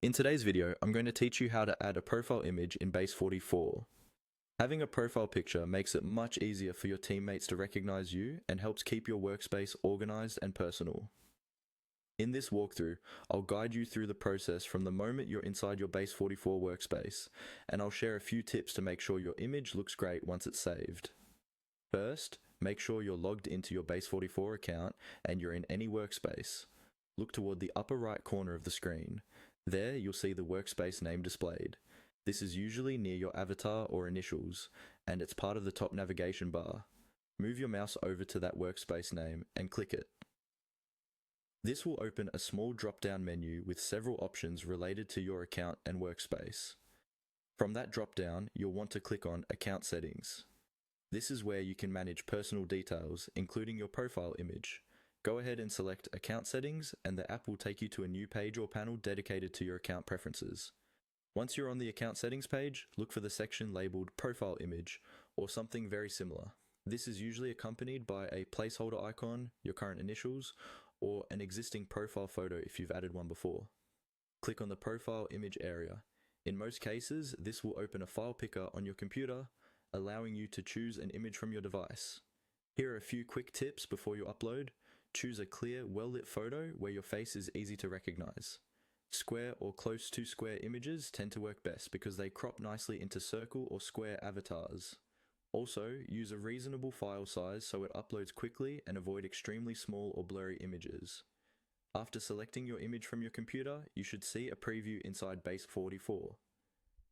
In today's video, I'm going to teach you how to add a profile image in Base44. Having a profile picture makes it much easier for your teammates to recognize you and helps keep your workspace organized and personal. In this walkthrough, I'll guide you through the process from the moment you're inside your Base44 workspace, and I'll share a few tips to make sure your image looks great once it's saved. First, make sure you're logged into your Base44 account and you're in any workspace. Look toward the upper right corner of the screen. There, you'll see the workspace name displayed. This is usually near your avatar or initials, and it's part of the top navigation bar. Move your mouse over to that workspace name and click it. This will open a small drop-down menu with several options related to your account and workspace. From that drop-down, you'll want to click on Account Settings. This is where you can manage personal details, including your profile image. Go ahead and select Account Settings, and the app will take you to a new page or panel dedicated to your account preferences. Once you're on the Account Settings page, look for the section labeled Profile Image, or something very similar. This is usually accompanied by a placeholder icon, your current initials, or an existing profile photo if you've added one before. Click on the Profile Image area. In most cases, this will open a file picker on your computer, allowing you to choose an image from your device. Here are a few quick tips before you upload. Choose a clear, well-lit photo where your face is easy to recognize. Square or close to square images tend to work best because they crop nicely into circle or square avatars. Also, use a reasonable file size so it uploads quickly and avoid extremely small or blurry images. After selecting your image from your computer, you should see a preview inside Base44.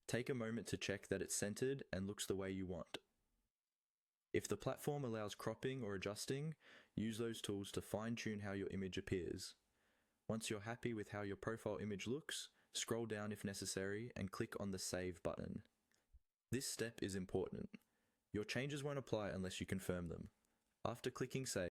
Take a moment to check that it's centered and looks the way you want. If the platform allows cropping or adjusting, use those tools to fine-tune how your image appears. Once you're happy with how your profile image looks, scroll down if necessary and click on the Save button. This step is important. Your changes won't apply unless you confirm them. After clicking Save,